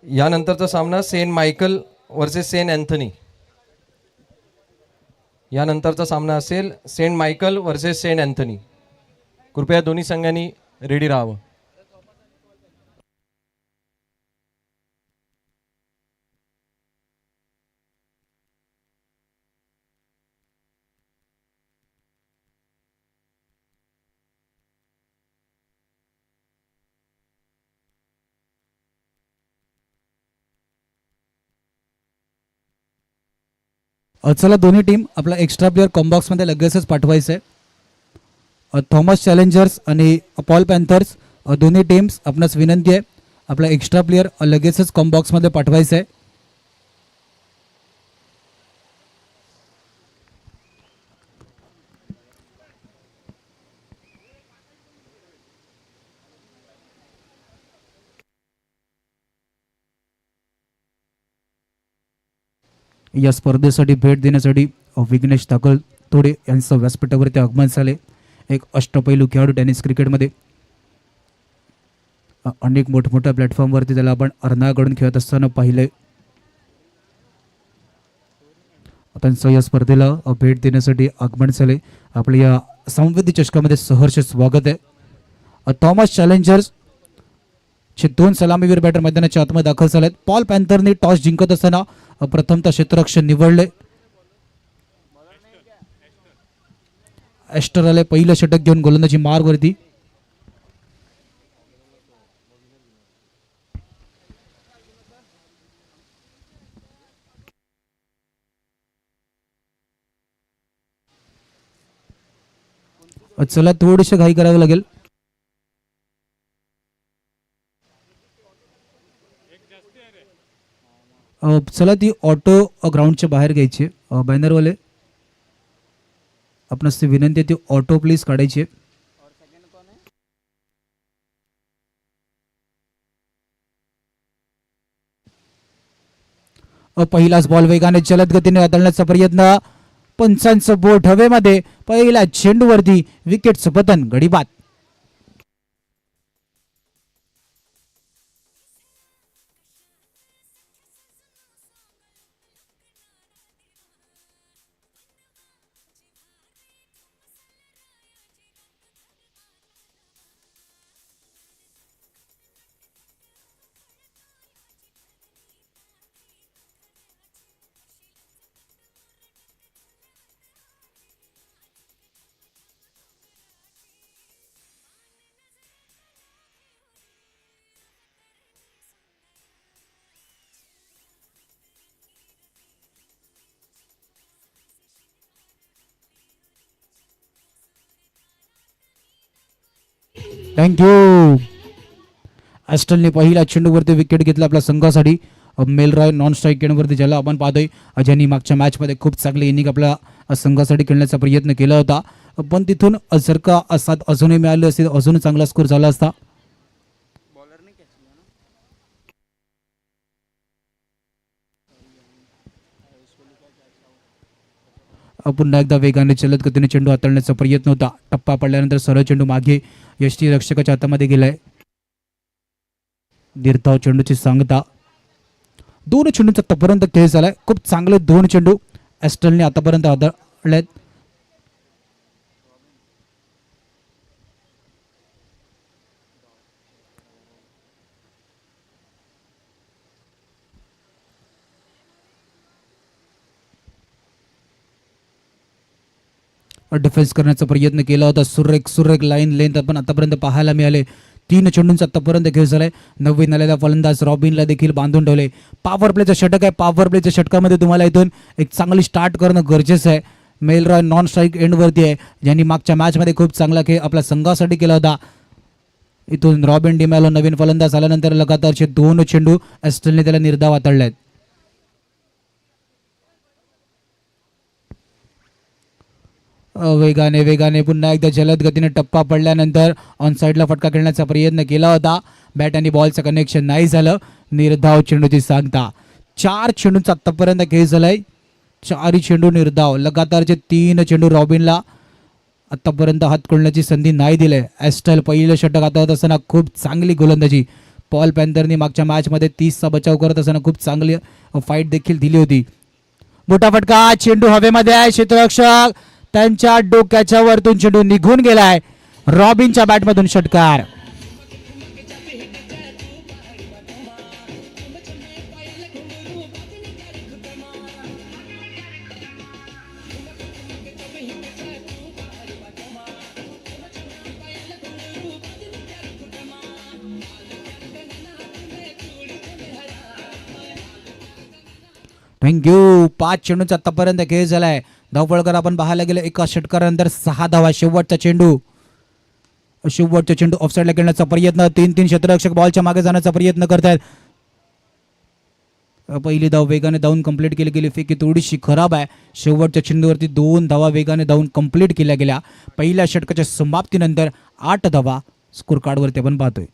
यानंतरचा सामना Saint Michael versus Saint Anthony. यानंतरचा सामना असेल Saint Michael versus Saint Anthony. कृपया दोन्ही संघांनी रेडी राहावं. चला दोन्ही टीम आपला एक्स्ट्रा प्लेअर कॉम्बॉक्समध्ये लगेचच पाठवायचं आहे. थॉमस चॅलेंजर्स आणि पॉल पॅन्थर्स दोन्ही टीम्स आपणास विनंती आहे आपला एक्स्ट्रा प्लेअर लगेचच कॉम्बॉक्समध्ये पाठवायचं आहे. या स्पर्धेसाठी भेट देण्यासाठी विघ्नेश दाखल थोडे यांचं व्यासपीठावरती आगमन झाले. एक अष्टपैलू खेळाडू टेनिस क्रिकेटमध्ये अनेक मोठमोठ्या प्लॅटफॉर्मवरती त्याला आपण अर्नाकडून खेळत असताना पाहिले. त्यांचं या स्पर्धेला भेट देण्यासाठी आगमन झाले. आपल्या या संवेदी चषकामध्ये सहर्ष स्वागत आहे. थॉमस चॅलेंजर्स चे दोन सलामीवीर बॅटर मैदानाच्या आतमध्ये दाखल झालेत. पॉल पॅन्थरने टॉस जिंकत असताना प्रथमतः क्षेत्ररक्षण निवडले. एस्टर आले पहिलं षटक घेऊन गोलंदाजी मार्गवरती. चला थोडीशी घाई करावी लागेल. चला ती ऑटो ग्राउंडच्या बाहेर घ्यायची. बॅनरवाले आपणास ती विनंती आहे ती ऑटो प्लीज काढायची. पहिलाच बॉल वेगाने जलद गतीने हाताळण्याचा प्रयत्न. पंचांचं बोट हवेमध्ये. पहिल्या चेंडूवरती विकेटचं पतन. गडी बाद. थँक्यू. ॲस्टलने पहिल्या चेंडूवरती विकेट घेतला आपल्या संघासाठी. मेलरॉय नॉन स्ट्राईक वरती ज्याला आपण पाहतोय ज्यांनी मागच्या मॅचमध्ये खूप चांगली इनिंग आपल्या संघासाठी खेळण्याचा प्रयत्न केला होता. पण तिथून जर का साथ अजूनही मिळाले असते अजून चांगला स्कोर झाला असता. पुन्हा एकदा वेगाने जलद गतीने चेंडू हाताळण्याचा प्रयत्न होता. टप्पा पडल्यानंतर सरळ चेंडू मागे यष्टी रक्षकाच्या हातामध्ये गेलाय. निर्धाव चेंडूची सांगता. दोन चेंडूंचा आतापर्यंत खेळ झालाय. खूप चांगले दोन चेंडू ॲस्टलने आतापर्यंत हाताळलेत. डिफेन्स करण्याचा प्रयत्न केला होता. सुरेख लाईन लेंथ आपण आतापर्यंत पाहायला मिळाले. तीन चेंडूंचा आतापर्यंत खेळ झालाय. नवीन आलेला फलंदाज रॉबिनला देखील बांधून ठेवले. पॉवर प्लेचं षटक आहे. पॉवर प्लेच्या षटकामध्ये तुम्हाला इथून एक चांगली स्टार्ट करणं गरजेचं आहे. मेलरॉय नॉन स्ट्राईक एंडवरती आहे ज्यांनी मागच्या मॅचमध्ये खूप चांगला खेळ आपल्या संघासाठी केला होता. इथून रॉबिन डिमॅलो नवीन फलंदाज आल्यानंतर लगातारचे दोन चेंडू ॲस्टलने त्याला निर्धाव हाताळले आहेत. वेगाने पुन्हा एकदा जलद गतीने टप्पा पडल्यानंतर ऑन साईडला फटका खेळण्याचा प्रयत्न केला होता. बॅट आणि बॉलचं कनेक्शन नाही झालं. निर्धाव चेंडूची सांगता. 4 चेंडूंचा आतापर्यंत खेळ झालाय. 4 चेंडू निर्धाव. लगातारचे 3 चेंडू रॉबिनला आतापर्यंत हात खोलण्याची संधी नाही दिली. ॲस्टल पहिलं षटक हाताळत असताना खूप चांगली गोलंदाजी. पॉल पॅन्थरनी मागच्या मॅचमध्ये 30चा बचाव करत असताना खूप चांगली फाईट देखील दिली होती. मोठा फटका, चेंडू हवेमध्ये आहे, क्षेत्ररक्षक त्यांच्या डोक्याच्या वरतून चेंडू निघून गेलाय. रॉबिनच्या बॅटमधून षटकार. थँक्यू. 5 चेंडूंचा आतापर्यंत खेळ झालाय. धावफळकर आपण पाहायला गेलं एका षटकारानंतर 6 धावा. शेवटचा चेंडू ऑफसाईडला खेळण्याचा प्रयत्न. 3-3 क्षेत्ररक्षक बॉलच्या मागे जाण्याचा प्रयत्न करतायत. पहिली धाव वेगाने धावून कंप्लीट केली गेली. फेकी थोडीशी खराब आहे. शेवटच्या चेंडूवरती 2 धावा वेगाने धावून कंप्लीट केल्या गेल्या. पहिल्या षटकाच्या समाप्तीनंतर 8 धावा स्कोर कार्डवरती आपण पाहतोय.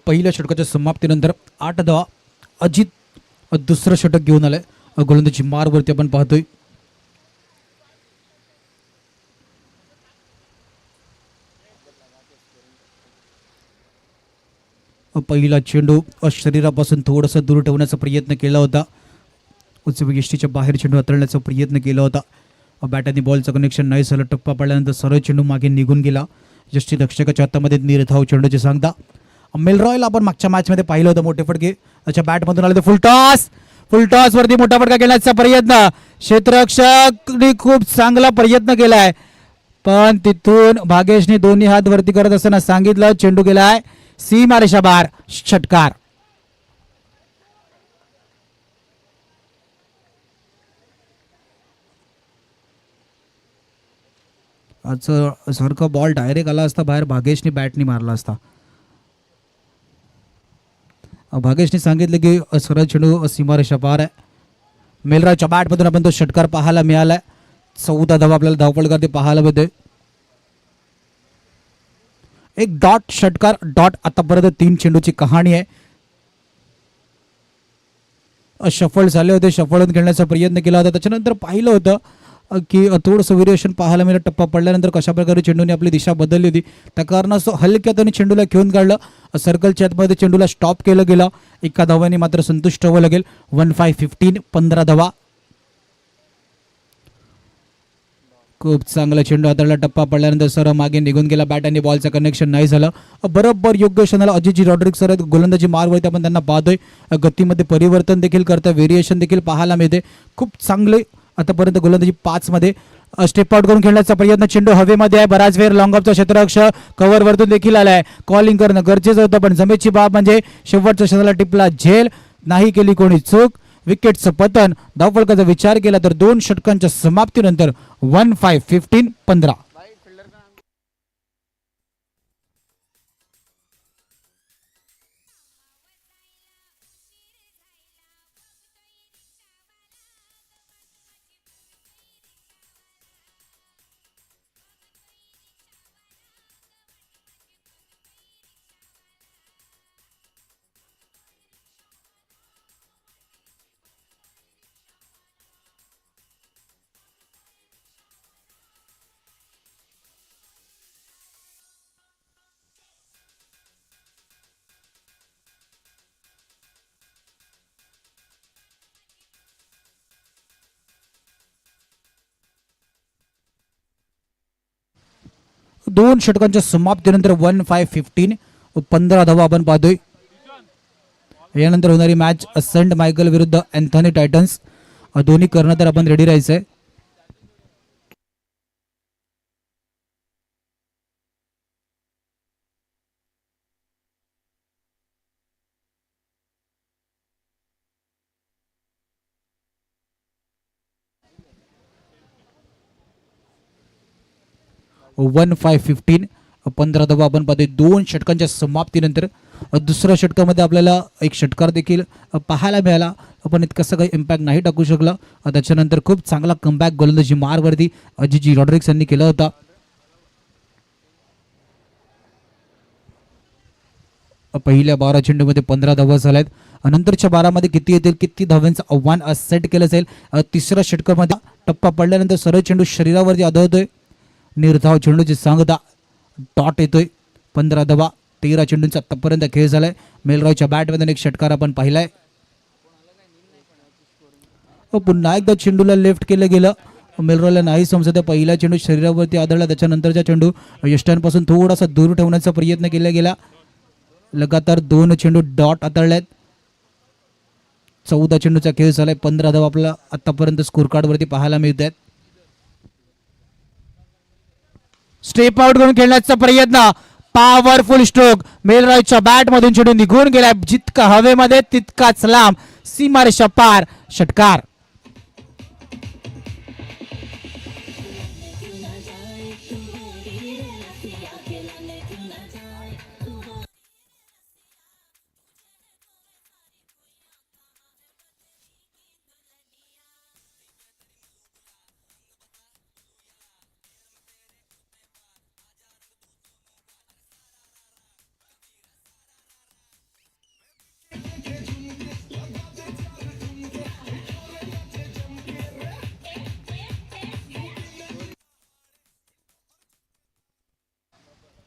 पहिल्या षटकाच्या समाप्तीनंतर 8 धावा. अजित दुसरं षटक घेऊन आलंय. गोलंदाजी मारवरती आपण पाहतोय. पहिला चेंडू शरीरापासून थोडंसं दूर ठेवण्याचा प्रयत्न केला होता. यष्टीच्या बाहेर चेंडू हाताळण्याचा प्रयत्न केला होता. बॅटाने बॉलचं कनेक्शन नाही झालं. टप्पा पडल्यानंतर सरळ चेंडू मागे निघून गेला. यष्टी रक्षकाच्या हातामध्ये निर्धाव चेंडूची सांगता. मेलरॉयला आपण मागच्या मॅचमध्ये पाहिलं होतं. मोठे फटके त्याच्या बॅटमधून आले. फुल टॉस वरती मोठा फटका घेण्याचा प्रयत्न. क्षेत्ररक्षकने खूप चांगला प्रयत्न केलाय, पण तिथून भागेशने दोन्ही हात वरती करत असताना सांगितलं चेंडू गेलाय सीमारेषा बाहेर. षटकार. सारखा बॉल डायरेक्ट आला असता बाहेर, भागेशने बॅटनी मारला असता. भागेशने सांगितलं की सरळ चेंडू सीमारेषा पार आहे. मेलराच्या बॅटमधून आपण तो षटकार पाहायला मिळालाय. 14 धावा आपल्याला धावपळ ते पाहायला मिळते. एक डॉट षटकार डॉट. आतापर्यंत 3 चेंडूची कहाणी आहे. शफल झाले होते. शफलून खेळण्याचा प्रयत्न केला होता. त्याच्यानंतर पाहिलं होतं की थोडंसं व्हेरिएशन पाहायला मिळालं. टप्पा पडल्यानंतर कशा प्रकारे चेंडूने आपली दिशा बदलली होती. त्या कारणास्तव हलक्या त्याने चेंडूला घेऊन काढलं. सर्कलच्या आतमध्ये चेंडूला स्टॉप केलं गेलं. एका धावाने मात्र संतुष्ट व्हावं लागेल. 1-5-15 15 धावा. खूप चांगला चेंडू हाताळला. टप्पा पडल्यानंतर सर मागे निघून गेला. बॅट आणि बॉलचं कनेक्शन नाही झालं. बरोबर योग्य क्षणाला अजितजी रॉड्रिक्स सर गोलंदाजी मारवरती आपण त्यांना पाहतोय. गतीमध्ये परिवर्तन देखील करतं. व्हेरिएशन देखील पाहायला मिळते. खूप चांगले आतापर्यंत गोलंदाजी 5 मध्ये. स्टेप आउट करून खेळण्याचा प्रयत्न. चेंडू हवेमध्ये आहे. बराच वेळ लॉंग ऑफचा क्षेत्ररक्षक कव्हर वरतून देखील आलाय. कॉलिंग करणं गरजेचं होतं, पण जमेची बाब म्हणजे शेवटच्या क्षणाला टिपला झेल. नाही केली कोणी चूक. विकेटचं पतन. धावफलकाचा विचार केला तर 2 षटकांच्या समाप्तीनंतर 1-5-15 15. दोन षटकांच्या समाप्तीनंतर 1-5-15 15 धावा आपण पाहतोय. यानंतर होणारी मॅच सेंट मायकल विरुद्ध अँथनी टायटन्स. दोन्ही करणं तर आपण रेडी राहायचंय. वन 5-15 15 धावा आपण पाहतोय 2 षटकांच्या समाप्तीनंतर. दुसऱ्या षटकामध्ये आपल्याला एक षटकार देखील पाहायला मिळाला, पण इतकंसं काही इम्पॅक्ट नाही टाकू शकला. त्याच्यानंतर खूप चांगला कमबॅक गोलंदाजी मारवरती जी रॉड्रिक्स यांनी केला होता. पहिल्या 12 चेंडूमध्ये 15 धावा झाल्यात. नंतरच्या 12 किती येतील, किती धावांचं आव्हान सेट केलं जाईल. तिसऱ्या षटकामध्ये टप्पा पडल्यानंतर सरळ चेंडू शरीरावरती आदळतोय. निर्धाव चेंडूची सांगता डॉट येतोय. 15 धावा 13 चेंडूंचा आतापर्यंत खेळ झालाय. मेलरॉयच्या बॅटमध्ये एक षटकार आपण पाहिलाय. पुन्हा एकदा चेंडूला लेफ्ट केलं गेलं. मेलरॉयला नाही समजत. पहिला चेंडू शरीरावरती आदळला, त्याच्यानंतरचा चेंडू यष्ट्यांपासून थोडासा दूर ठेवण्याचा प्रयत्न केला गेला. लगातार 2 चेंडू डॉट आदळल्यात. 14 चेंडूचा खेळ झालाय. 15 धावा आपल्याला आतापर्यंत स्कोर कार्ड वरती पाहायला मिळत आहेत. स्टेप आउट करून खेळण्याचा प्रयत्न, पॉवरफुल स्ट्रोक. मेलरॉयच्या बॅट मधून चेंडू निघून गेलाय. जितका हवेमध्ये तितकाच लांब, सीमारेषा पार, षटकार.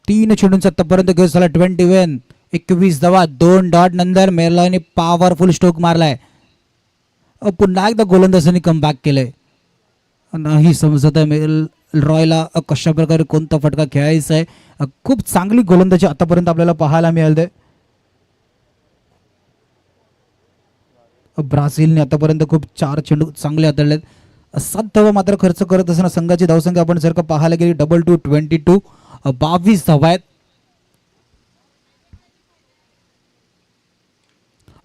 तीन चेंडूंचा आतापर्यंत खेळ झाला. 21 धावा 2 डॉट नंतर मेलरॉयने पॉवरफुल स्ट्रोक मारलाय. पुन्हा एकदा गोलंदाजांनी कमबॅक केलंय. नाही समजत आहे मेलरॉयला कशा प्रकारे कोणता फटका खेळायचा आहे. खूप चांगली गोलंदाजी आतापर्यंत आपल्याला पाहायला मिळाली. ब्राझीलने आतापर्यंत खूप 4 चेंडू चांगले हाताळलेत. 7 धावा मात्र खर्च करत असताना संघाची धावसंख्या आपण जर का पाहायला गेली 22 22 धावा आहेत.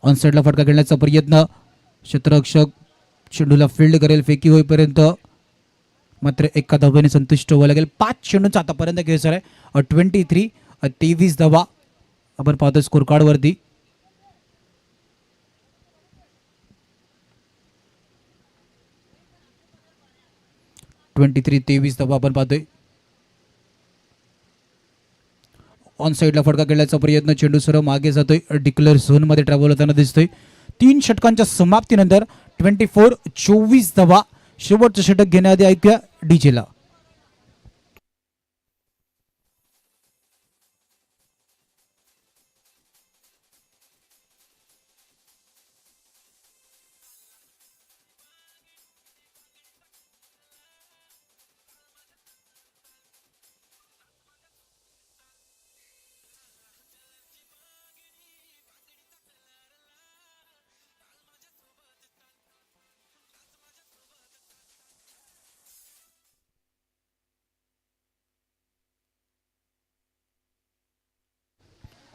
ऑनसाइडला फटका खेळण्याचा प्रयत्न, क्षेत्ररक्षक चेंडूला फील्ड करेल फेकी होईपर्यंत, मात्र एका धावेने संतुष्ट व्हायला लागेल. 5 चेंडूंचा आतापर्यंत खेळ झालाय. 23 धावा आपण पाहतो स्कोर कार्ड वरती. धावा आपण पाहतोय. ऑन साइडला फटका खेळण्याचा प्रयत्न, चेंडू सरळ मागे जातोय. डिक्लेअर झोन मध्ये ट्रॅव्हल होताना दिसतोय. 3 षटकांच्या समाप्तीनंतर 24 धावा. शेवटचं षटक घेण्याआधी ऐकूया डीजेला.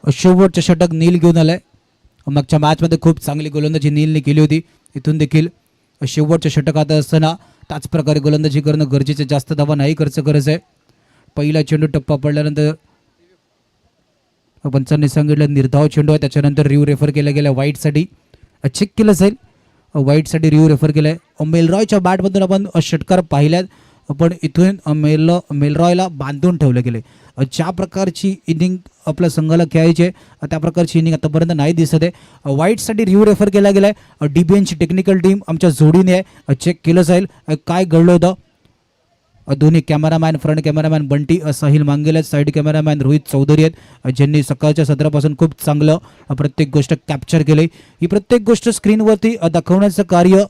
शेवटचे षटक नील घेऊन आलाय. मागच्या मॅचमध्ये खूप चांगली गोलंदाजी नीलने केली होती. इथून देखील शेवटच्या षटकात असताना त्याच प्रकारे गोलंदाजी करणं गरजेचं. जास्त धावा नाही खर्च करायचं आहे. पहिला चेंडू टप्पा पडल्यानंतर पंचांनी सांगितलं निर्धाव चेंडू आहे. त्याच्यानंतर रिव्ह रेफर केला गेला वाईटसाठी. चेक केलं जाईल. वाईटसाठी रिव्ह रेफर केलाय. मेलरॉयच्या बॅटमधून आपण षटकार पाहिल्यात, पण इथून मेलरॉयला बांधून ठेवलं गेले. ज्या प्रकारची इनिंग आपल्या संघाला खेळायची आहे त्या प्रकारची इनिंग आतापर्यंत नाही दिसत आहे. वाईटसाठी रिव्ह रेफर केला गेलाय. DBNची टेक्निकल टीम आमच्या जोडीने आहे. चेक केलं जाईल काय घडलं होतं. दोन्ही cameraman, front cameraman Bunty Sahil मांगेले, साईड कॅमेरामॅन रोहित चौधरी आहेत, ज्यांनी सकाळच्या सत्रापासून खूप चांगलं प्रत्येक गोष्ट कॅप्चर केली. ही प्रत्येक गोष्ट स्क्रीनवरती दाखवण्याचं कार्य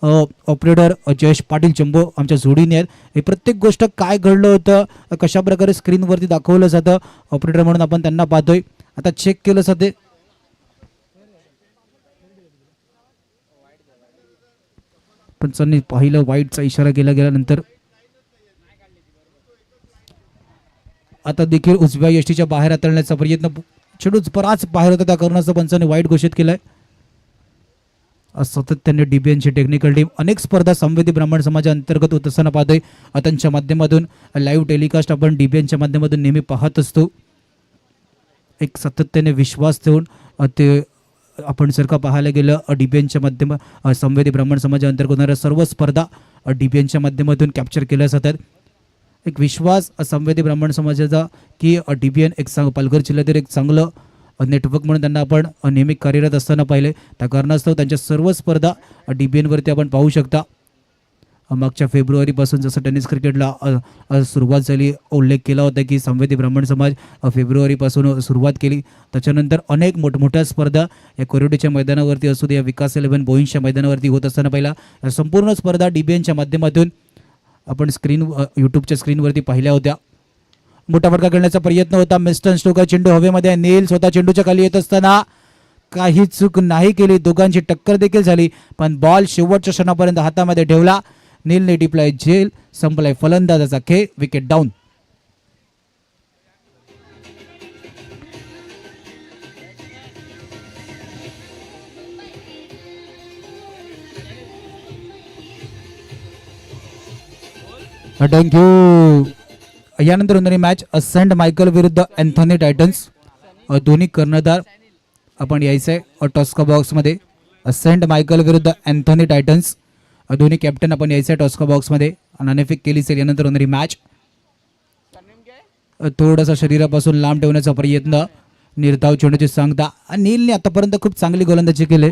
ऑपरेटर जयेश पाटील चंबो आमच्या जोडीने आहेत. हे प्रत्येक गोष्ट काय घडलं होतं, कशा प्रकारे स्क्रीनवरती दाखवलं जातं, ऑपरेटर म्हणून आपण त्यांना पाहतोय. आता चेक केलं जाते. पंचांनी पाहिलं वाईटचा इशारा केला गेल्यानंतर आता देखील उजव्या यष्टीच्या बाहेर हाताळण्याचा प्रयत्न. चेंडू बराच बाहेर होता, त्या कारणाचं पंचांनी वाईट घोषित केलाय. सातत्याने DBNची टेक्निकल टीम अनेक स्पर्धा संवेदी ब्राह्मण समाजाअंतर्गत होत असताना पाहतोय. त्यांच्या माध्यमातून लाईव्ह टेलिकास्ट आपण DBNच्या माध्यमातून नेहमी पाहत असतो. एक सातत्याने विश्वास ठेवून ते आपण जर का पाहायला गेलं DBNच्या माध्यम संवेदी ब्राह्मण समाजाअंतर्गत होणाऱ्या सर्व स्पर्धा DBNच्या माध्यमातून कॅप्चर केल्या जातात. एक विश्वास संवेदी ब्राह्मण समाजाचा की DBN एक पालघर जिल्ह्यातील एक चांगलं नेटवर्क म्हणून त्यांना आपण नेहमी कार्यरत असताना पाहिले. त्या कारणास्तव त्यांच्या सर्व स्पर्धा DBNवरती आपण पाहू शकता. मागच्या फेब्रुवारीपासून जसं टेनिस क्रिकेटला सुरुवात झाली, उल्लेख केला होता की संवेदी ब्राह्मण समाज फेब्रुवारीपासून सुरुवात केली. त्याच्यानंतर अनेक मोठमोठ्या स्पर्धा या कोरोडेच्या मैदानावरती असू दे, या विकास 11 बोईंगच्या मैदानावरती होत असताना पाहिला. या संपूर्ण स्पर्धा DBNच्या माध्यमातून आपण यूट्यूबच्या स्क्रीनवरती पाहिल्या होत्या. मोठा फटका खेळण्याचा प्रयत्न होता. मिस्टर स्टोका चेंडू हवेमध्ये, नील स्वतः चेंडूच्या खाली येत असताना काही चूक नाही केली. दोघांची टक्कर देखील झाली, पण बॉल शेवटच्या क्षणापर्यंत हातामध्ये ठेवला. नीलने टिपलाय झेल, संपलाय फलंदाजाचा खेळ. Wicket down. थँक्यू. यानंतर होणारी मॅच सेंट मायकल विरुद्ध अँथनी टायटन्स. दोन्ही कर्णधार आपण यायचंय टॉस्का बॉक्समध्ये. सेंट मायकल विरुद्ध अँथनी टायटन्स दोन्ही कॅप्टन आपण यायचंय टॉस्का बॉक्समध्ये. नाणेफेक केली असेल. यानंतर होणारी मॅच थोडासा शरीरापासून लांब ठेवण्याचा प्रयत्न, निर्धाव चेंडूची सांगता. नीलने आतापर्यंत खूप चांगली गोलंदाजी केली.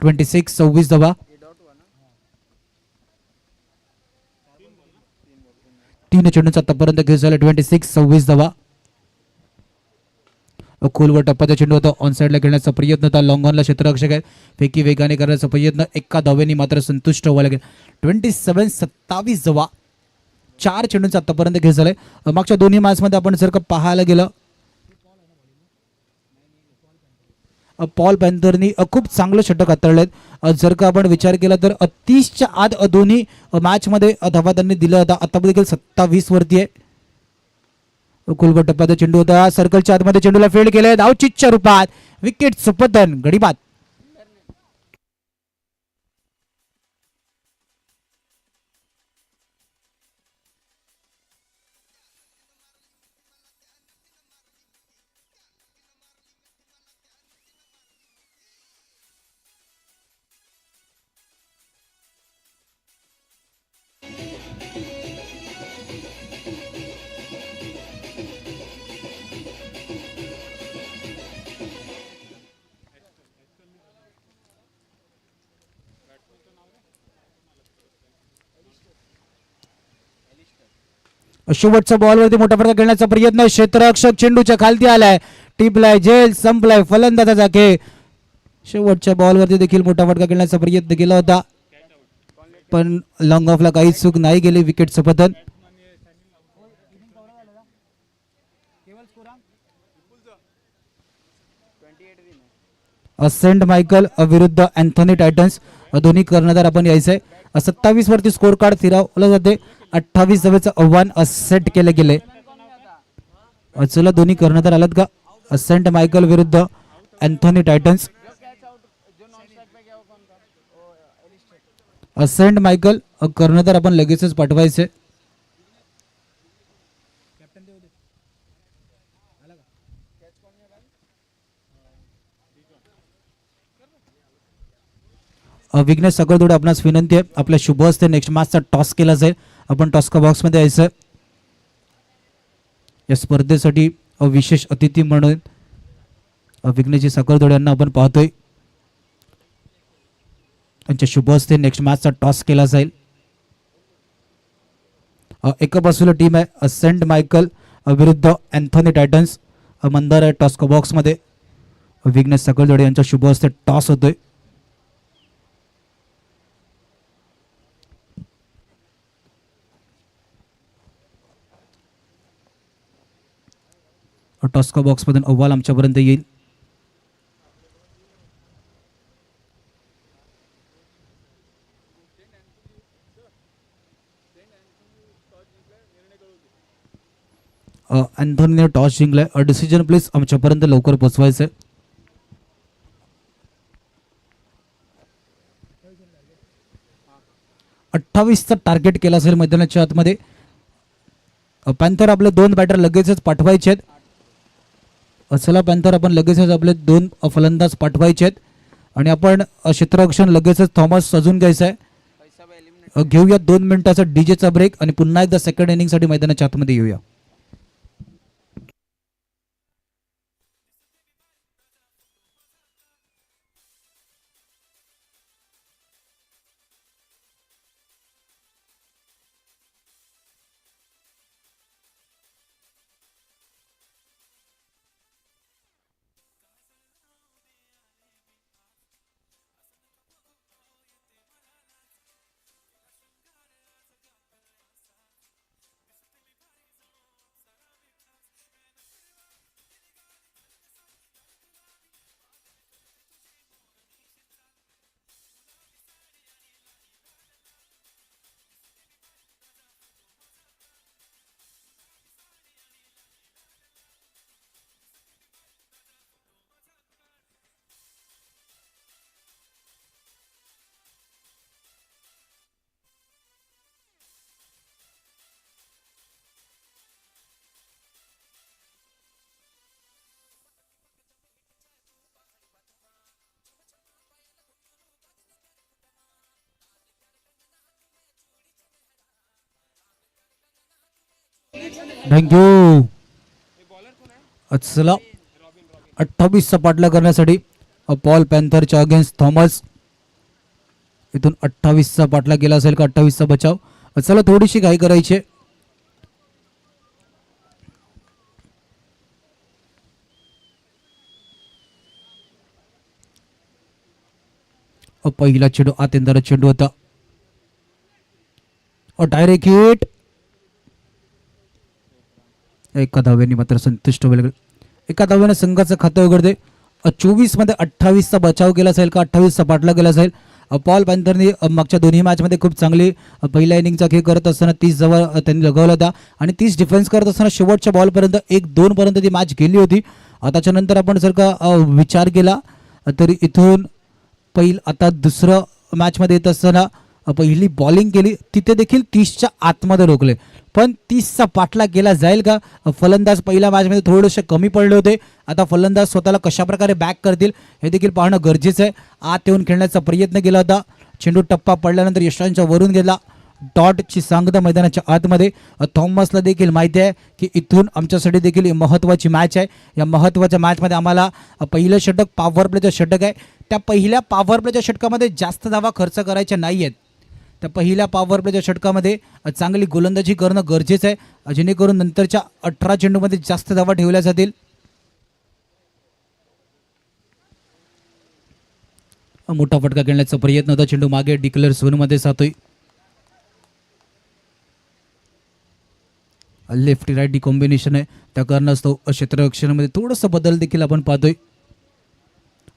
26 धावा. 3 चेंडूंचा आतापर्यंत खेळ झाला. 26 धावा. खोलवर टप्प्याचा चेंडू होता. ऑन साईडला खेळण्याचा प्रयत्न होता. लॉंग ऑनला क्षेत्ररक्षक आहे. फेकी वेगाने करण्याचा प्रयत्न, एका धावेने मात्र संतुष्ट व्हावं लागेल. 27 धावा. 4 चेंडूंचा आतापर्यंत खेळ झालाय. मागच्या दोन्ही मॅचमध्ये आपण जर का पाहायला गेलं, पॉल पॅन्थरनी खूप चांगलं षटक हाताळलेत. जर का आपण विचार केला तर 30च्या आत दोन्ही मॅचमध्ये धावा त्यांनी दिला होता. आता देखील 27 वरती आहे. कुलबट टप्प्याचा चेंडू होता. सर्कलच्या आतमध्ये चेंडूला फील्ड केले. धावचीच्या रूपात विकेट सुपतन गडीबाद. शेवटच्या बॉलवरती मोठा फटका खेळण्याचा प्रयत्न, क्षेत्ररक्षक चेंडूच्या खालती आलाय. टिपलाय झेल, संपलाय फलंदाजाचा खेळ. शेवटच्या बॉलवरती देखील मोठा फटका खेळण्याचा प्रयत्न केला होता, पण लॉंग ऑफला काही चूक नाही गेली. विकेट सपतन. सेंट मायकल विरुद्ध अँथनी टायटन्स दोन्ही कर्णधार आपण यायचंय. 27 वरती स्कोर कार्ड फिरवलं जाते. 28 धावेचं आव्हान सेट केले गेले. चला दोन्ही कर्णधार आलात का? सेंट मायकल विरुद्ध अँथनी टायटन्स. सेंट मायकल कर्णधार आपण लगेचच पाठवायचे. विघ्नेश सागरदोडे आपणास विनंती आहे, आपल्या शुभ हस्ते नेक्स्ट मॅचचा टॉस केला जाईल. आपण टॉस्का बॉक्समध्ये यायचं. या स्पर्धेसाठी विशेष अतिथी म्हणून विघ्नेशजी सागरदोडे यांना आपण पाहतोय. त्यांच्या शुभ हस्ते नेक्स्ट मॅचचा टॉस केला जाईल. एका बाजूला टीम आहे सेंट मायकल विरुद्ध अँथनी टायटन्स. मंदार आहे टॉस्का बॉक्समध्ये. विघ्नेश सागरदोडे यांच्या शुभ हस्ते टॉस होतोय. टॉस्का बॉक्समधून अव्वल आमच्यापर्यंत येईल. अँथोनीने टॉस जिंकलाय. डिसिजन प्लीज आमच्यापर्यंत लवकर पोचवायचं आहे. अठ्ठावीसचा टार्गेट केला असेल मैदानाच्या आतमध्ये. पॅन्थर आपले 2 बॅटर लगेचच पाठवायचे आहेत. चला पॅन्थर आपण लगेचच आपले 2 फलंदाज पाठवायचे आहेत आणि आपण क्षेत्ररक्षण लगेचच थॉमस सजून घ्यायचं आहे. घेऊया 2 मिनिटाचा डीजेचा ब्रेक आणि पुन्हा एकदा सेकंड इनिंगसाठी मैदानाच्या आतमध्ये येऊया. थँक्यू. चला 28चा पाठला करण्यासाठी पॉल पॅन्थरच्या अगेन्स्ट थॉमस. इथून 28चा पाठला गेला असेल का 28चा बचाव. चला थोडीशी घाई करायची आहे. पहिला चेंडू आतेंद्र चेंडू होता. Direct hit. एका धाव्याने मात्र संतुष्ट व्हायला. एका धाव्याने संघाचं खातं उघडते. 24 मध्ये 28चा बचाव केला असेल का 28चा पाठला गेला असेल. पॉल पॅन्थरने मागच्या दोन्ही मॅचमध्ये खूप चांगली पहिल्या इनिंगचा खेळ करत असताना 30 जवळ त्यांनी लगावला होता आणि 30 डिफेन्स करत असताना शेवटच्या बॉलपर्यंत 1-2 पर्यंत ती मॅच गेली होती. त्याच्यानंतर आपण जर का विचार केला तर इथून आता दुसरं मॅचमध्ये येत असताना पहिली बॉलिंग केली तिथे देखील 30च्या आतमध्ये रोखले. पण 30चा पाठला केला जाईल का. फलंदाज पहिल्या मॅचमध्ये थोडेसे कमी पडले होते. आता फलंदाज स्वतःला कशा प्रकारे बॅक करतील हे देखील पाहणं गरजेचं आहे. आत येऊन खेळण्याचा प्रयत्न केला होता. चेंडू टप्पा पडल्यानंतर यशांच्या वरून गेला. डॉटची सांगता मैदानाच्या आतमध्ये. थॉमसला देखील माहिती आहे की इथून आमच्यासाठी देखील महत्त्वाची मॅच आहे. या महत्त्वाच्या मॅचमध्ये आम्हाला पहिलं षटक पॉवर प्लेचं षटक आहे. त्या पहिल्या पॉवर प्लेच्या षटकामध्ये जास्त धावा खर्च करायच्या नाही आहेत. त्या पहिल्या पॉवर प्लेच्या षटकामध्ये चांगली गोलंदाजी करणं गरजेचं आहे जेणेकरून नंतरच्या 18 चेंडूमध्ये जास्त धावा ठेवल्या जातील. मोठा फटका खेळण्याचा प्रयत्न होता. चेंडू मागे डिक्लेअर झोनमध्ये जातोय. लेफ्टी राईट कॉम्बिनेशन आहे त्या कारणास्तव क्षेत्ररक्षणामध्ये थोडंसं बदल देखील आपण पाहतोय.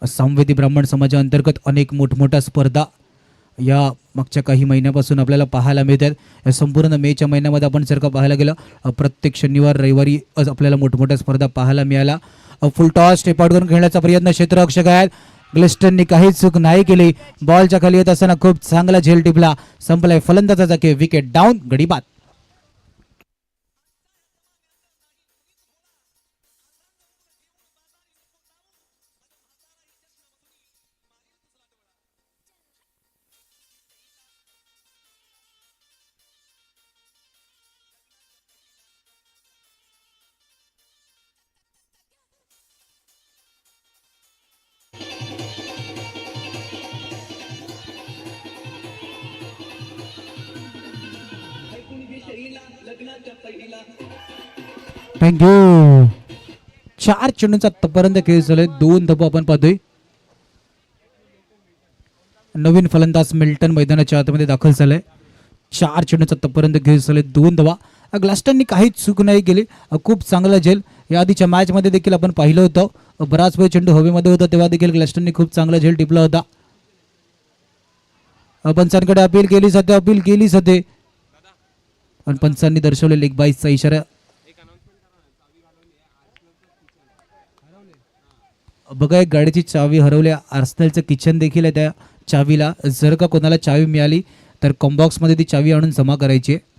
सामवेदी ब्राह्मण समाजाअंतर्गत अनेक मोठमोठ्या स्पर्धा या मागच्या काही महिन्यापासून आपल्याला पाहायला मिळत आहेत. या संपूर्ण मेच्या महिन्यामध्ये आपण जर का पाहायला गेलं प्रत्येक शनिवार रविवारी आपल्याला मोठमोठ्या स्पर्धा पाहायला मिळाल्या. फुल टॉस स्टेप आउट करून खेळण्याचा प्रयत्न क्षेत्ररक्षक आहेत. ग्लिस्टननी काही चूक नाही केली. बॉलच्या खाली येत असताना खूप चांगला झेल टिपला. संपलाय फलंदाजाचा खेळ. Wicket down. गडी बाद. थँक्यू. 4 चेंडूंचा आतापर्यंत खेळ झालाय. 2 धावा आपण पाहतोय. नवीन फलंदाज मिल्टन मैदानाच्या आतमध्ये दाखल झालाय. 4 चेंडूंचा आतापर्यंत खेळ झालाय. 2 धावा. ग्लास्टननी काहीच चूक नाही केली. खूप चांगला झेल या आधीच्या मॅचमध्ये देखील आपण पाहिलं होतं. बराच वेळ चेंडू हवेमध्ये होता तेव्हा देखील ग्लास्टननी खूप चांगला झेल टिपला होता. पंचांकडे अपील केली जाते. पण पंचांनी दर्शवले लेग बाईसचा इशारा. बघा एक गाडीची चावी हरवली. आर्सेनलचं किचन देखील आहे त्या चावीला. जर का कोणाला चावी मिळाली तर कॉम्बॉक्समध्ये ती चावी आणून जमा करायची आहे.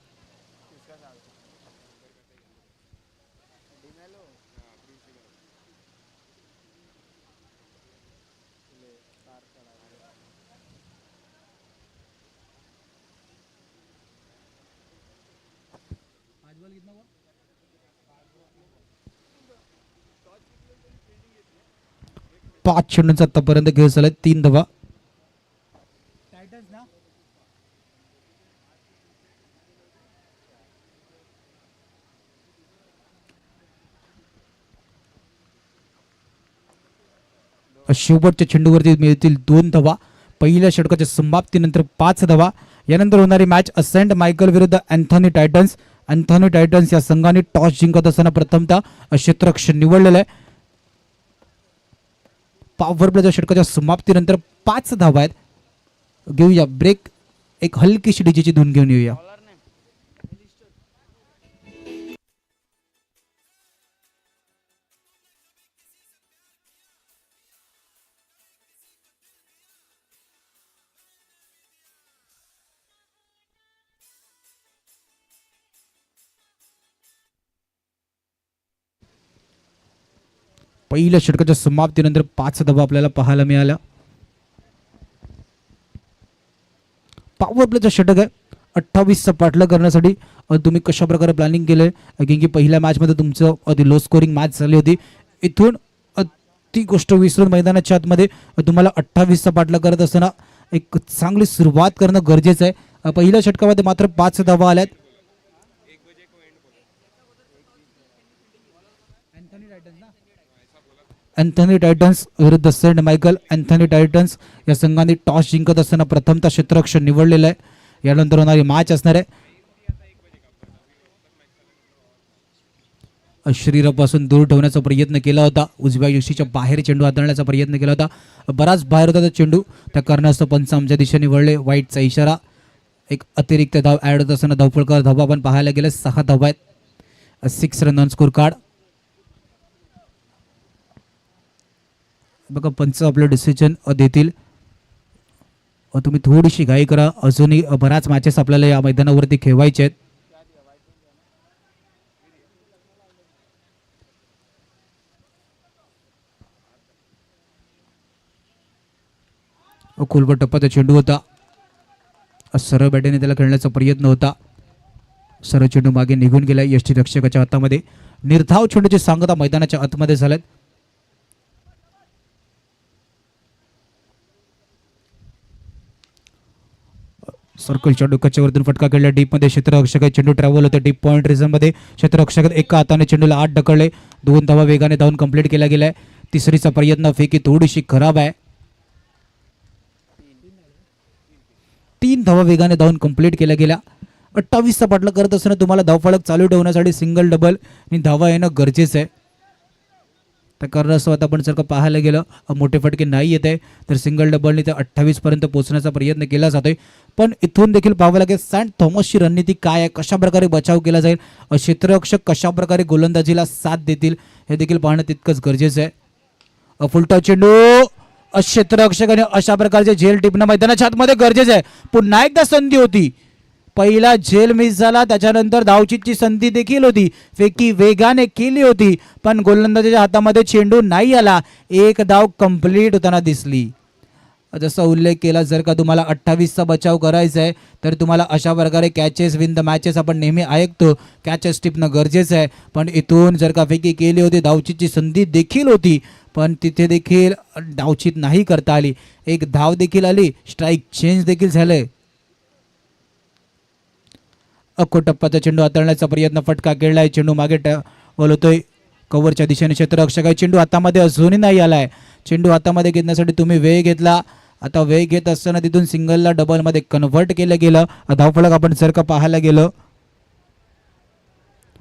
पाच चेंडूंचा आतापर्यंत खेळ झालाय. 3 धावा. शेवटच्या चेंडूवरती मिळतील 2 धावा. पहिल्या षटकाच्या समाप्तीनंतर 5 धावा. यानंतर होणारी मॅच सेंट मायकल विरुद्ध अँथॉनी टायटन्स. अँथॉनी टायटन्स या संघाने टॉस जिंकत असताना प्रथमतः क्षेत्ररक्षण निवडलेलं आहे. पॉवर प्लेच्या षटकाच्या समाप्तीनंतर 5 धावा आहेत. घेऊया ब्रेक. एक हलकीशी डीजेची धून घेऊन येऊया. पहिल्या षटकाच्या समाप्तीनंतर 5 धावा आपल्याला पाहायला मिळाल्या. पॉवर प्लेचा षटक आहे. 28चा पाठलाग करण्यासाठी तुम्ही कशा प्रकारे प्लॅनिंग केलंय? कारण की पहिल्या मॅचमध्ये तुमचं लो स्कोरिंग मॅच झाली होती. इथून ती गोष्ट विसरून मैदानाच्या आतमध्ये तुम्हाला 28चा पाठलाग करत असताना एक चांगली सुरुवात करणं गरजेचं आहे. पहिल्या षटकामध्ये मात्र 5 धावा आल्यात. अँथॉनी टायटन्स विरुद्ध सेंट मायकल. अँथॉनी टायटन्स या संघाने टॉस जिंकत असताना प्रथमतः क्षेत्ररक्षण निवडलेलं आहे. यानंतर होणारी मॅच असणार आहे. शरीरापासून दूर ठेवण्याचा प्रयत्न केला होता. उजव्या यष्टीच्या बाहेर चेंडू हाताळण्याचा प्रयत्न केला होता. बराच बाहेर होता तो चेंडू. त्या कारणास्तव पंच आमच्या दिशेने वळले. वाईटचा इशारा. एक अतिरिक्त धाव ॲड होत असताना धावफलकावर धावा आपण पाहायला गेले. 6 धावा आहेत. 6 रन ऑन स्कोर कार्ड. बघा पंच आपलं डिसिजन देतील. तुम्ही थोडीशी घाई करा. अजूनही बऱ्याच मॅचेस आपल्याला या मैदानावरती खेळवायचे आहेत. खोलवर टप्प्याचा चेंडू होता. सरळ बॅटीने त्याला खेळण्याचा प्रयत्न होता. सरळ चेंडू मागे निघून गेला यष्टी रक्षकाच्या हातामध्ये. निर्धाव चेंडूची सांगता मैदानाच्या आतमध्ये झाल्यात. सर्कलच्या डोक्याच्या वरतून फटका खेळला. डीपमध्ये क्षेत्ररक्षक चेंडू ट्रॅव्हल होते. डीप पॉईंट रिझनमध्ये क्षेत्ररक्षक एका हाताने चेंडूला आत ढकलले. 2 धावा वेगाने धावून कंप्लीट केला गेलाय. तिसरीचा प्रयत्न फेकी थोडीशी खराब आहे. 3 धावा वेगाने धावून कंप्लीट केल्या गेल्या. 28चा पाठलाग करत असताना तुम्हाला धावफलक चालू ठेवण्यासाठी सिंगल डबल आणि धावा येणं गरजेचं आहे. त्या कारणास्तव आता आपण जर का पाहायला गेलं मोठे फटके नाही येत आहे तर सिंगल डबलने ते 28 पर्यंत पोहोचण्याचा प्रयत्न केला जातोय. पण इथून देखील पाहावं लागेल सेंट थॉमसची रणनीती काय आहे, कशा प्रकारे बचाव केला जाईल, क्षेत्ररक्षक कशा प्रकारे गोलंदाजीला साथ देतील हे देखील पाहणं तितकंच गरजेचं आहे. फुलटा चेंडू क्षेत्ररक्षकाने अशा प्रकारचे झेल टिपणं मैदानाच्या आतमध्ये गरजेचं आहे. पुन्हा एकदा संधी होती. पहिला झेल मिस झाला. त्याच्यानंतर धावचीतची संधी देखील होती. फेकी वेगाने केली होती पण गोलंदाजाच्या हातामध्ये चेंडू नाही आला. 1 धाव कंप्लीट होताना दिसली. जसा उल्लेख केला जर का तुम्हाला 28चा बचाव करायचा आहे तर तुम्हाला अशा प्रकारे कॅचेस विन द मॅचेस आपण नेहमी ऐकतो. कॅचेस टिपणं गरजेचं आहे. पण इथून जर का फेकी केली होती धावचीतची संधी देखील होती पण तिथे देखील धावचीत नाही करता आली. 1 धाव देखील आली. स्ट्राईक चेंज देखील झालंय. टप्प्याचा चेंडू हाताळण्याचा प्रयत्न. फटका खेळलाय. चेंडू मागे वळतोय. कव्हरच्या दिशेने क्षेत्ररक्षक आहे. चेंडू हातामध्ये अजूनही नाही आलाय. चेंडू हातामध्ये घेण्यासाठी तुम्ही वेळ घेतला. आता वेळ घेत असताना तिथून सिंगलला डबलमध्ये कन्व्हर्ट केलं गेलं. धावफलक आपण जर का पाहायला गेलं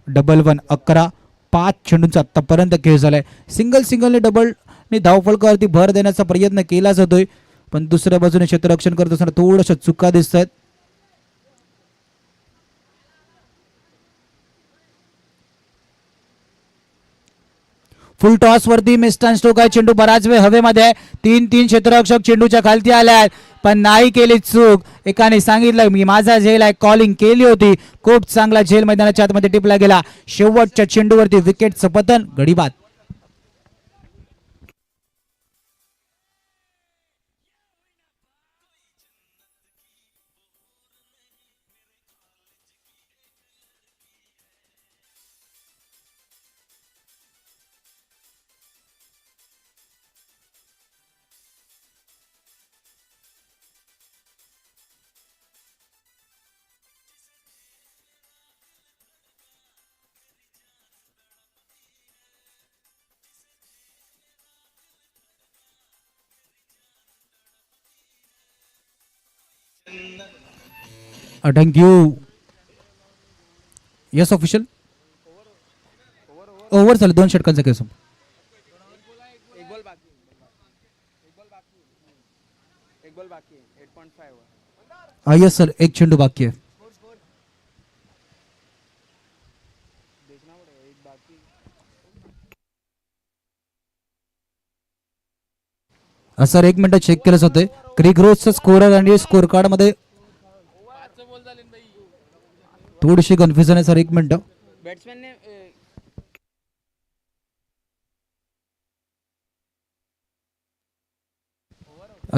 डबल 1 11. 5 चेंडूंचा आतापर्यंत खेळ झालाय. सिंगलने डबलने धावफलकावरती भर देण्याचा प्रयत्न केला जातोय पण दुसऱ्या बाजूने क्षेत्ररक्षण करत असताना थोड्याशा चुका दिसत आहेत. फुल टॉस वरती मिस्टर स्टोक आहे. चेंडू बराच वेळ हवेमध्ये आहे. 3-3 क्षेत्ररक्षक चेंडूच्या खालती आले आहेत, पण नाही केली चूक. एकाने सांगितलं मी माझा झेल आहे, कॉलिंग केली होती. खूप चांगला झेल मैदानाच्या आतमध्ये टिपला गेला. शेवटच्या चेंडूवरती विकेटचं पतन, गडी बाद. थँक्यू. Yes official. ओव्हर झालं, 2 षटकांचा केस. येस सर, 1 चेंडू बाकी आहे. सर 1 मिनिट चेक केलं जाते. क्रिक रोजचं स्कोरर आणि स्कोर कार्ड मध्ये थोडीशी कन्फ्युजन आहे सर. 1 मिनिट.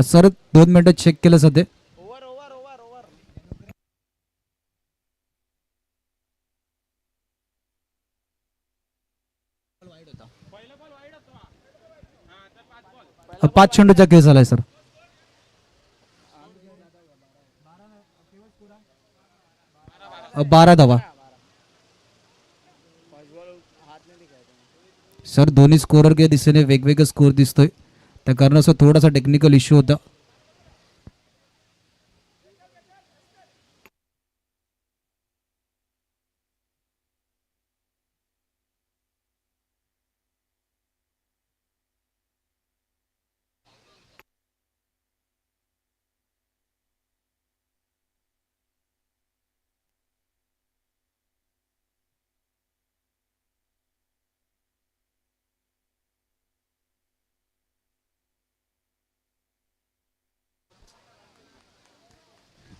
सर 2 मिनिटं चेक केलं जाते. पाच चेंडूचा केस झालाय सर. बारा धावा सर. दोन्ही स्कोरर के दिशेने वेगवेगळा स्कोर दिसतोय, त्या कारणाचा थोडासा टेक्निकल इश्यू होता.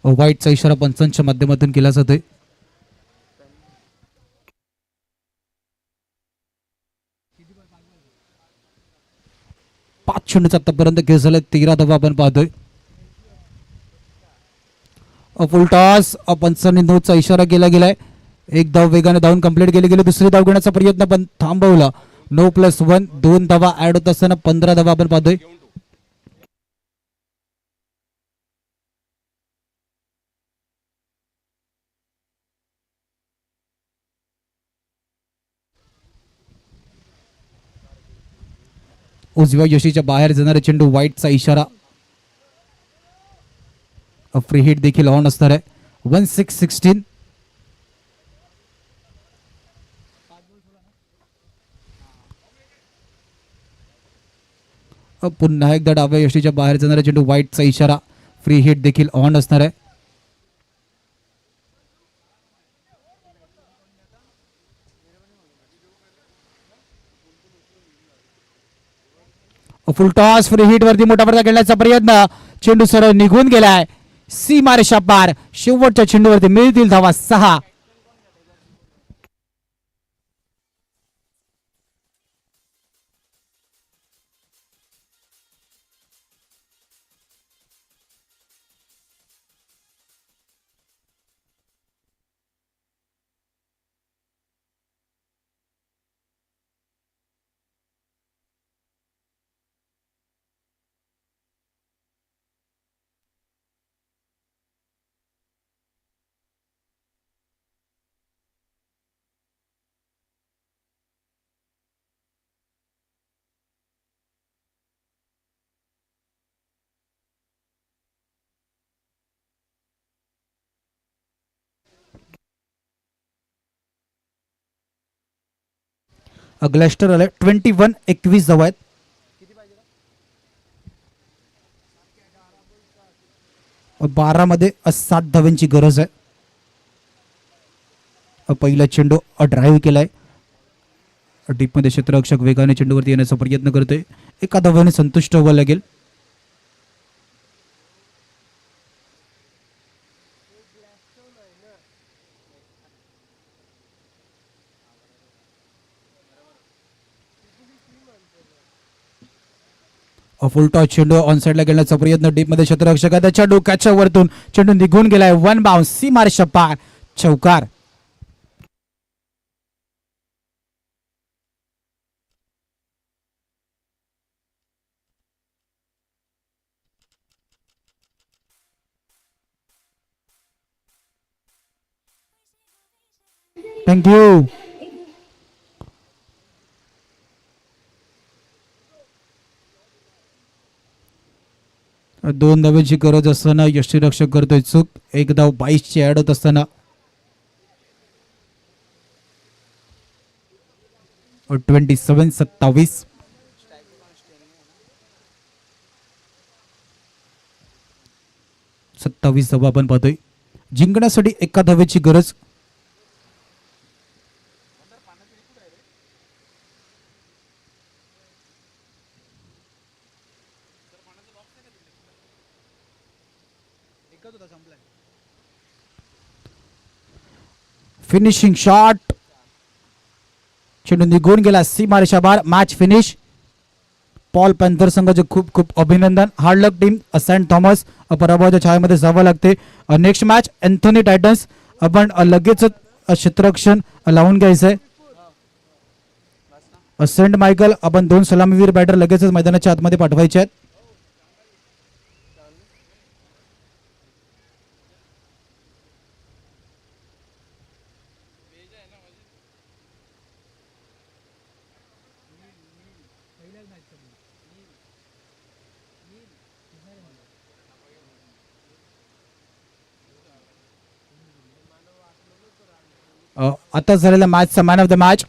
व्हाईटचा इशारा पंचांच्या माध्यमातून केला जातोय. पाच चेंडूचा आतापर्यंत केस झालाय. 13 धावा आपण पाहतोय. फुल टॉस. पंचांनी नोचा इशारा केला गेलाय. 1 धाव वेगाने धावून कंप्लीट केली गेली. दुसरी धाव घेण्याचा प्रयत्न पण थांबवला. 9+1 2 धावा ऍड होत असताना 15 धावा आपण पाहतोय. उजव्या यशीच्या बाहेर जाणारे चेंडू. व्हाईटचा इशारा. फ्री हिट देखील ऑन असणार आहे. 1-6-16. पुन्हा एकदा डाव्या यशीच्या बाहेर जाणारे चेंडू. व्हाईटचा इशारा. फ्री हिट देखील ऑन असणार आहे. फुल टॉस. फ्री हिट वरती मोठा फटका खेळण्याचा प्रयत्न. चेंडू सरळ निघून गेलाय. सीमारेषा पार. शेवटच्या चेंडूवरती मिळतील धावा 6. ग्लॅस्टर आले. 21-21 धावा आहेत. बारामध्ये 7 धावांची गरज आहे. पहिला चेंडू ड्राईव्ह केलाय. डीपमध्ये क्षेत्ररक्षक वेगाने चेंडूवरती येण्याचा प्रयत्न करतोय. एका धावेने संतुष्ट व्हावं लागेल. फुल टॉस चेंडू ऑन साईडला गेल्याचा प्रयत्न डीपमध्ये क्षेत्ररक्षकाचा चेंडू कॅचच्या वरतून चेंडू निघून गेलाय. वन बाउन्स सीमारेषा पार चौकार. थँक्यू. दोन धावेची गरज असताना यष्टीरक्षक करतोय चूक. एक धाव 22ची ऍड होत असताना 27-27. धावा आपण पाहतोय. जिंकण्यासाठी एका धावेची गरज. फिनिशिंग शॉट चेंडू निघून गेला सीमारेषा बाहेर. Match finish. पॉल पॅन्थर संघाचे खूप खूप अभिनंदन. हार्ड लक टीम. सेंट थॉमस पराभवाच्या छायामध्ये जावं लागते. Next match Anthony Titans. आपण लगेच क्षेत्ररक्षण लावून घ्यायचंय. सेंट मायकल आपण 2 सलामीवीर बॅटर लगेचच मैदानाच्या आतमध्ये पाठवायचे आहेत. आता झालेल्या मॅचचा मॅन ऑफ द मॅच